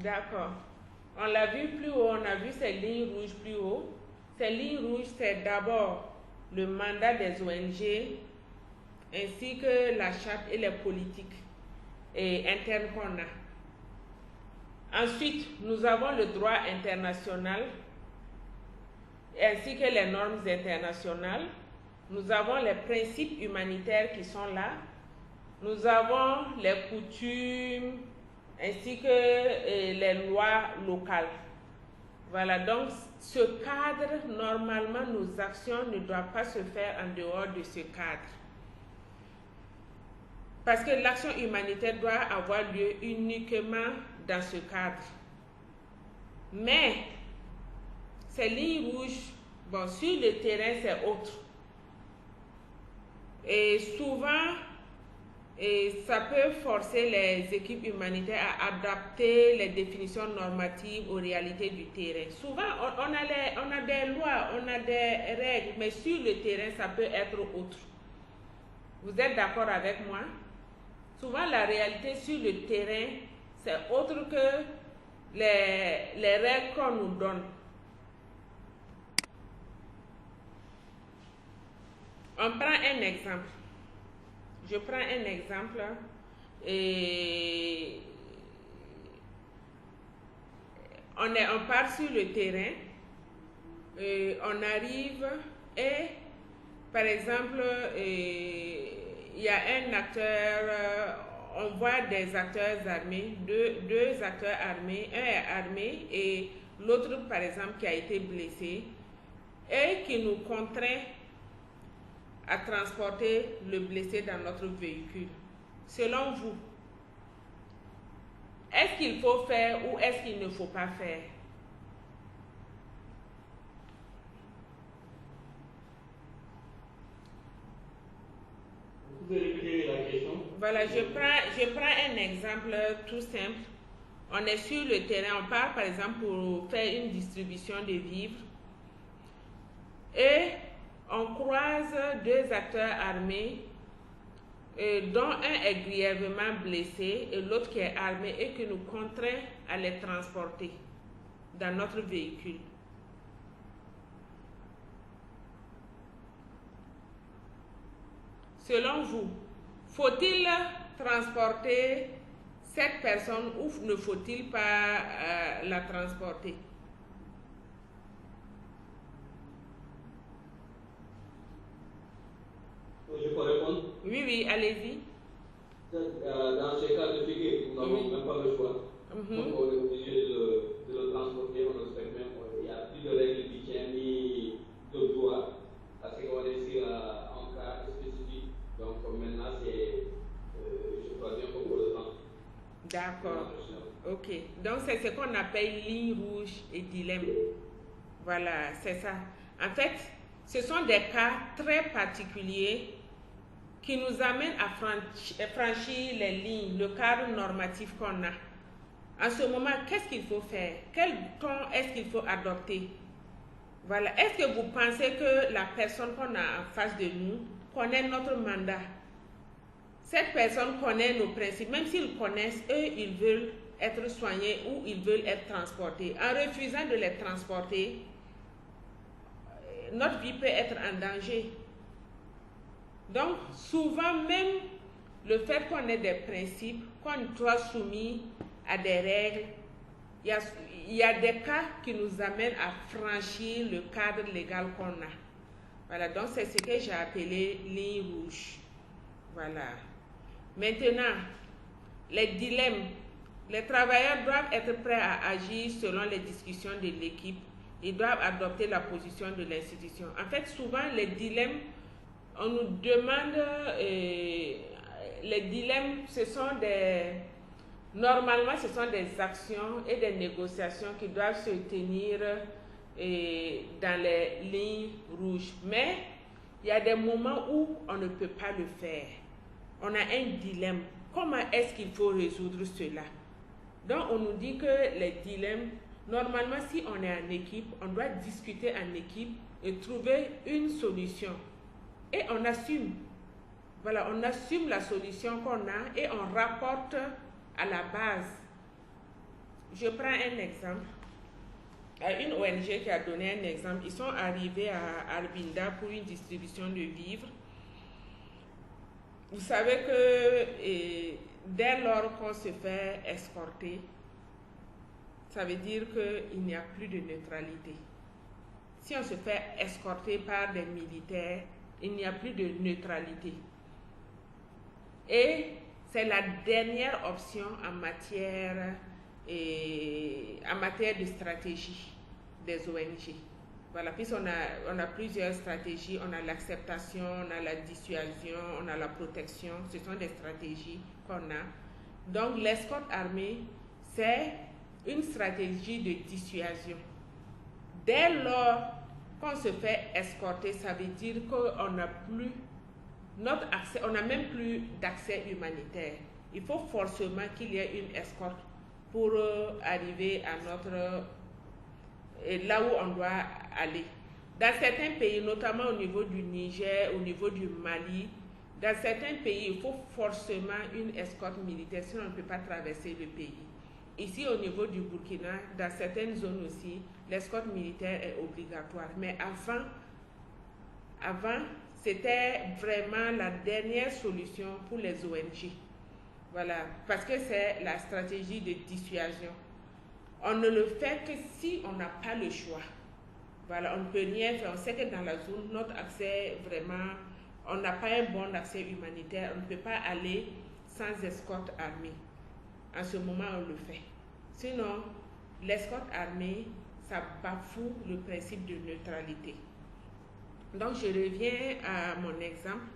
D'accord. On l'a vu plus haut, on a vu ces lignes rouges plus haut. Ces lignes rouges, c'est d'abord le mandat des ONG ainsi que la charte et les politiques internes qu'on a. Ensuite, nous avons le droit international ainsi que les normes internationales. Nous avons les principes humanitaires qui sont là. Nous avons les coutumes ainsi que les lois locales. Voilà, donc ce cadre, normalement, nos actions ne doivent pas se faire en dehors de ce cadre. Parce que l'action humanitaire doit avoir lieu uniquement dans ce cadre. Mais ces lignes rouges, bon, sur le terrain, c'est autre. Et souvent, ça peut forcer les équipes humanitaires à adapter les définitions normatives aux réalités du terrain. Souvent, on a des lois, on a des règles, mais sur le terrain, ça peut être autre. Vous êtes d'accord avec moi? Souvent, la réalité sur le terrain, c'est autre que les règles qu'on nous donne. On prend un exemple. Je prends un exemple. Et on part sur le terrain. On arrive et, par exemple, il y a un acteur, on voit des acteurs armés, deux acteurs armés, un est armé et l'autre, par exemple, qui a été blessé et qui nous contraint à transporter le blessé dans notre véhicule. Selon vous, est-ce qu'il faut faire ou est-ce qu'il ne faut pas faire? Vous pouvez répéter la question? Voilà, je prends un exemple tout simple. On est sur le terrain, on part par exemple pour faire une distribution de vivres et on croise deux acteurs armés dont un est grièvement blessé et l'autre qui est armé et qui nous contraint à les transporter dans notre véhicule. Selon vous, faut-il transporter cette personne ou ne faut-il pas la transporter? Je peux répondre? Oui, allez-y. Dans ce cas de figure, nous n'avons même pas le choix. Donc, on est obligé de le transporter, on respecte même. Il n'y a plus de règles d'hygiène ni de droit, parce qu'on est sur un cas spécifique. Donc, maintenant, je choisis un peu le temps. D'accord. Ok. Donc, c'est ce qu'on appelle ligne rouge et dilemme. Voilà, c'est ça. En fait, ce sont des cas très particuliers qui nous amènent à franchir les lignes, le cadre normatif qu'on a. En ce moment, qu'est-ce qu'il faut faire? Quel ton est-ce qu'il faut adopter? Voilà. Est-ce que vous pensez que la personne qu'on a en face de nous connaît notre mandat? Cette personne connaît nos principes, même s'ils connaissent, eux, ils veulent être soignés ou ils veulent être transportés. En refusant de les transporter, notre vie peut être en danger. Donc, souvent même, le fait qu'on ait des principes, qu'on soit soumis à des règles, il y a des cas qui nous amènent à franchir le cadre légal qu'on a. Voilà, donc c'est ce que j'ai appelé ligne rouge. Voilà. Maintenant, les dilemmes. Les travailleurs doivent être prêts à agir selon les discussions de l'équipe. Ils doivent adopter la position de l'institution. En fait, souvent, les dilemmes, on nous demande... les dilemmes, normalement, ce sont des actions et des négociations qui doivent se tenir dans les lignes rouges. Mais il y a des moments où on ne peut pas le faire. On a un dilemme. Comment est-ce qu'il faut résoudre cela? Donc, on nous dit que les dilemmes, normalement, si on est en équipe, on doit discuter en équipe et trouver une solution. Et on assume. Voilà, on assume la solution qu'on a et on rapporte à la base. Je prends un exemple. Une ONG qui a donné un exemple. Ils sont arrivés à Arbinda pour une distribution de vivres. Vous savez que dès lors qu'on se fait escorter, ça veut dire qu'il n'y a plus de neutralité. Si on se fait escorter par des militaires, il n'y a plus de neutralité. Et c'est la dernière option en matière de stratégie des ONG. Voilà, puisqu'on a plusieurs stratégies, on a l'acceptation, on a la dissuasion, on a la protection, ce sont des stratégies qu'on a. Donc l'escorte armée, c'est une stratégie de dissuasion. Dès lors qu'on se fait escorter, ça veut dire qu'on n'a plus notre accès, on n'a même plus d'accès humanitaire. Il faut forcément qu'il y ait une escorte pour arriver à là où on doit aller. Dans certains pays, notamment au niveau du Niger, au niveau du Mali, dans certains pays, il faut forcément une escorte militaire, sinon on ne peut pas traverser le pays. Ici, au niveau du Burkina, dans certaines zones aussi, l'escorte militaire est obligatoire. Mais avant, c'était vraiment la dernière solution pour les ONG. Voilà, parce que c'est la stratégie de dissuasion. On ne le fait que si on n'a pas le choix. Voilà, on ne peut rien faire. On sait que dans la zone, notre accès vraiment, on n'a pas un bon accès humanitaire. On ne peut pas aller sans escorte armée. En ce moment, on le fait. Sinon, l'escorte armée, ça bafoue le principe de neutralité. Donc, je reviens à mon exemple.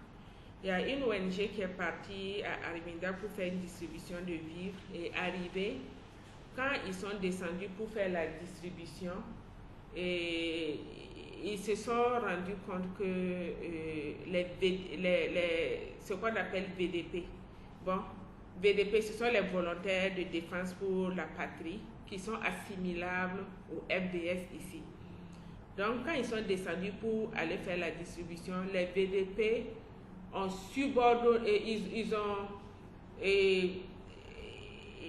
Il y a une ONG qui est partie à Arbinda pour faire une distribution de vivres et arrivée. Quand ils sont descendus pour faire la distribution, et ils se sont rendus compte que ce qu'on appelle VDP. Bon, VDP, ce sont les volontaires de défense pour la patrie qui sont assimilables au FDS ici. Donc, quand ils sont descendus pour aller faire la distribution, les VDP ont subordonné,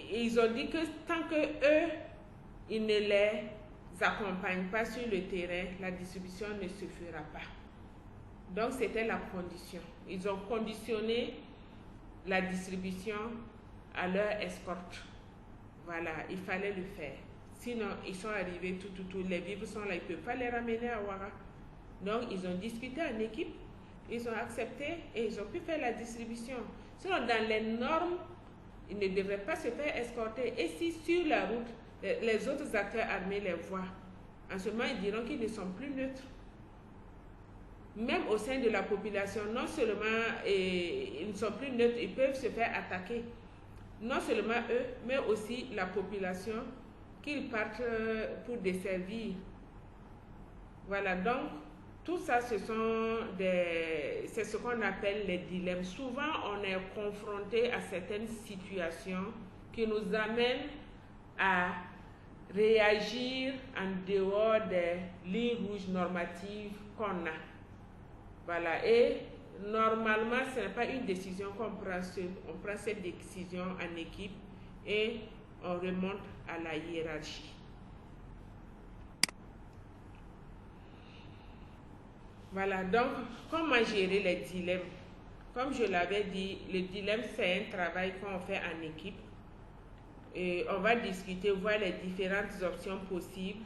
ils ont dit que tant que eux, ils ne les accompagnent pas sur le terrain, la distribution ne se fera pas. Donc, c'était la condition. Ils ont conditionné la distribution à leur escorte. Voilà, il fallait le faire. Sinon, ils sont arrivés tout, les vivres sont là, ils ne peuvent pas les ramener à Ouara. Donc, ils ont discuté en équipe, ils ont accepté et ils ont pu faire la distribution. Sinon, dans les normes, ils ne devraient pas se faire escorter. Et si sur la route, les autres acteurs armés les voient, en ce moment, ils diront qu'ils ne sont plus neutres. Même au sein de la population, non seulement ils ne sont plus neutres, ils peuvent se faire attaquer. Non seulement eux, mais aussi la population qu'ils partent pour desservir. Voilà, donc tout ça, c'est ce qu'on appelle les dilemmes. Souvent, on est confronté à certaines situations qui nous amènent à réagir en dehors des lignes rouges normatives qu'on a. Voilà, et normalement, ce n'est pas une décision qu'on prend seul. On prend cette décision en équipe et on remonte à la hiérarchie. Voilà, donc, comment gérer les dilemmes? Comme je l'avais dit, le dilemme, c'est un travail qu'on fait en équipe. Et on va discuter, voir les différentes options possibles.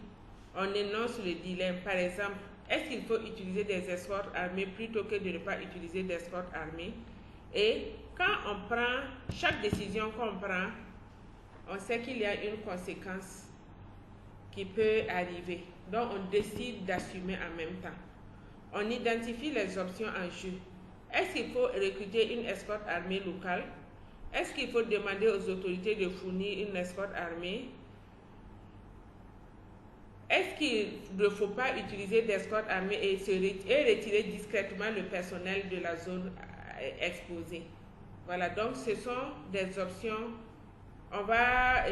On énonce le dilemme. Par exemple, est-ce qu'il faut utiliser des escortes armées plutôt que de ne pas utiliser d'escortes armées? Et quand on prend, chaque décision qu'on prend, on sait qu'il y a une conséquence qui peut arriver. Donc, on décide d'assumer en même temps. On identifie les options en jeu. Est-ce qu'il faut recruter une escorte armée locale? Est-ce qu'il faut demander aux autorités de fournir une escorte armée? Est-ce qu'il ne faut pas utiliser d'escorte armée et retirer discrètement le personnel de la zone exposée? Voilà, donc ce sont des options. On va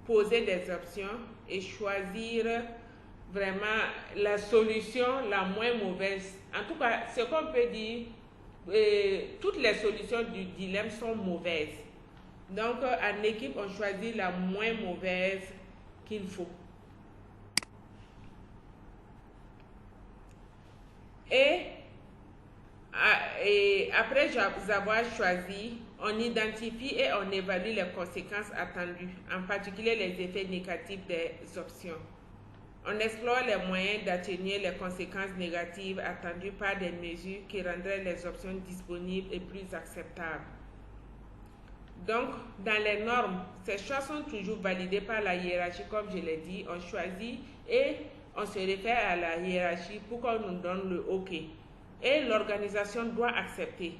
poser des options et choisir vraiment la solution la moins mauvaise. En tout cas, ce qu'on peut dire, toutes les solutions du dilemme sont mauvaises. Donc, en équipe, on choisit la moins mauvaise qu'il faut. Et après avoir choisi, on identifie et on évalue les conséquences attendues, en particulier les effets négatifs des options. On explore les moyens d'atténuer les conséquences négatives attendues par des mesures qui rendraient les options disponibles et plus acceptables. Donc, dans les normes, ces choix sont toujours validés par la hiérarchie, comme je l'ai dit. On choisit et on se réfère à la hiérarchie pour qu'on nous donne le OK. Et l'organisation doit accepter.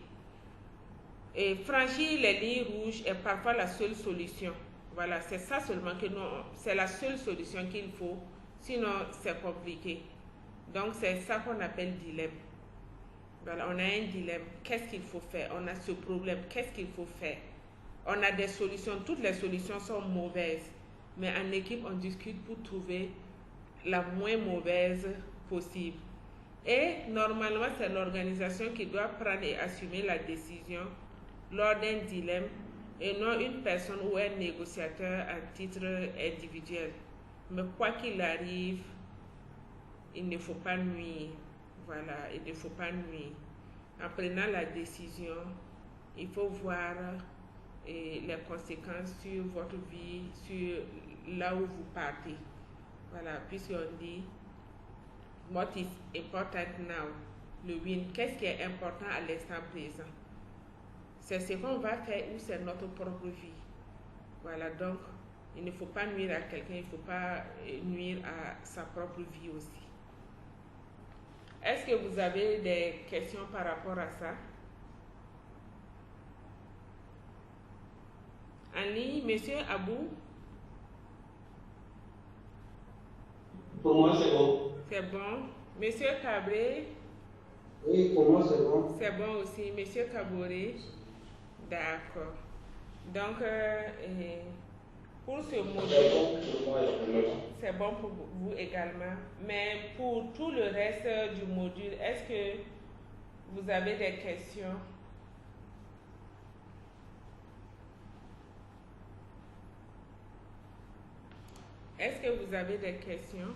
Et franchir les lignes rouges est parfois la seule solution. Voilà, c'est ça seulement que c'est la seule solution qu'il faut. Sinon, c'est compliqué. Donc, c'est ça qu'on appelle dilemme. Voilà, on a un dilemme. Qu'est-ce qu'il faut faire? On a ce problème. Qu'est-ce qu'il faut faire? On a des solutions. Toutes les solutions sont mauvaises. Mais en équipe, on discute pour trouver la moins mauvaise possible. Et normalement, c'est l'organisation qui doit prendre et assumer la décision lors d'un dilemme et non une personne ou un négociateur à titre individuel. Mais quoi qu'il arrive, il ne faut pas nuire. Voilà, il ne faut pas nuire. En prenant la décision, il faut voir les conséquences sur votre vie, sur là où vous partez. Voilà, puisqu'on dit what is important now, le win. Qu'est-ce qui est important à l'instant présent? C'est ce qu'on va faire ou c'est notre propre vie. Voilà, donc il ne faut pas nuire à quelqu'un, il ne faut pas nuire à sa propre vie aussi. Est-ce que vous avez des questions par rapport à ça? En ligne, Monsieur Abou? Pour moi, c'est bon. C'est bon. Monsieur Cabré? Oui, pour moi, c'est bon. C'est bon aussi. Monsieur Caboré? D'accord. Donc, pour ce module, c'est bon pour vous également. Mais pour tout le reste du module, est-ce que vous avez des questions? Est-ce que vous avez des questions?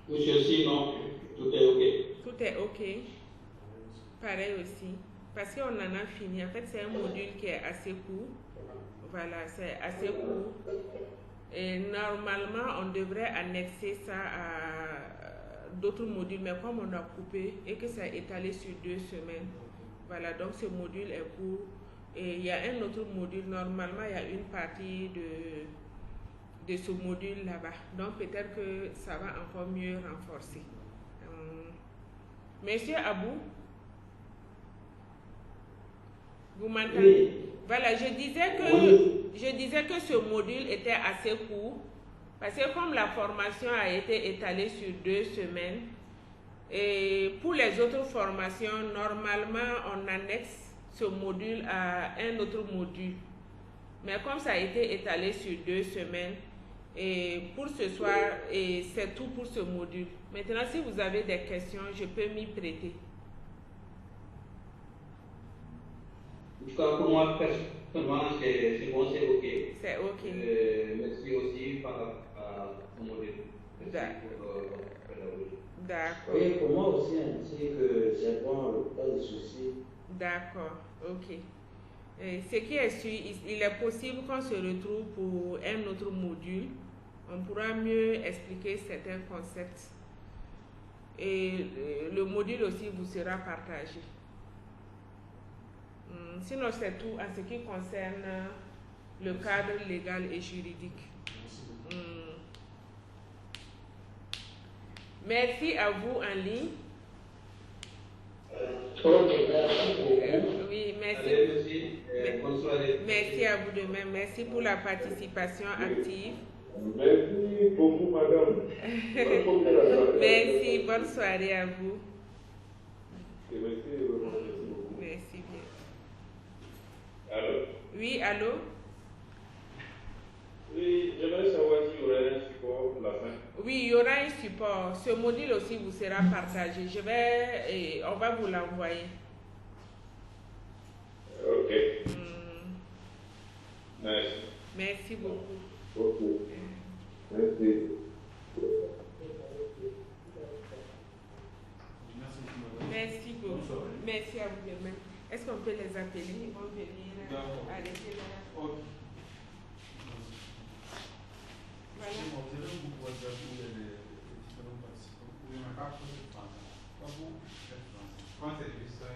Monsieur, sinon, tout est OK. Tout est OK. Pareil aussi. Parce qu'on en a fini. En fait, c'est un module qui est assez court. Voilà, c'est assez court. Et normalement, on devrait annexer ça à d'autres modules. Mais comme on a coupé et que ça est étalé sur 2 semaines, voilà, donc ce module est court. Et il y a un autre module. Normalement, il y a une partie de ce module là-bas. Donc, peut-être que ça va encore mieux renforcer. Monsieur Abou? Vous m'entendez? Oui. Voilà, je disais que ce module était assez court parce que comme la formation a été étalée sur 2 semaines, et pour les autres formations, normalement, on annexe ce module à un autre module. Mais comme ça a été étalé sur 2 semaines, et pour ce soir, c'est tout pour ce module. Maintenant, si vous avez des questions, je peux m'y prêter. En tout cas, pour moi, personnellement, c'est bon, c'est OK. C'est OK. Merci aussi par au modèle. D'accord. Oui, pour moi aussi, ainsi que c'est bon, pas de souci. D'accord, OK. Ce qui est sûr, il est possible qu'on se retrouve pour un autre module. On pourra mieux expliquer certains concepts. Et le module aussi vous sera partagé. Sinon, c'est tout en ce qui concerne le cadre légal et juridique. Merci à vous en ligne. Oui, merci. Merci à vous de même. Merci pour la participation active. Merci beaucoup, madame. Merci, bonne soirée à vous. Merci beaucoup. Merci bien. Allô? Oui, allô? Oui, j'aimerais savoir s'il y aurait un support pour la fin. Oui, il y aura un support. Ce module aussi vous sera partagé. On va vous l'envoyer. Ok. Merci. Merci beaucoup. Ok. Merci. Merci beaucoup. Merci à vous de même. Est-ce qu'on peut les appeler? Ils vont venir arrêter là. Ok. Voilà. Vous avez un groupe WhatsApp où il y a les différents participants. Vous n'avez pas fait de français. Pas vous? Quand c'est juste ça,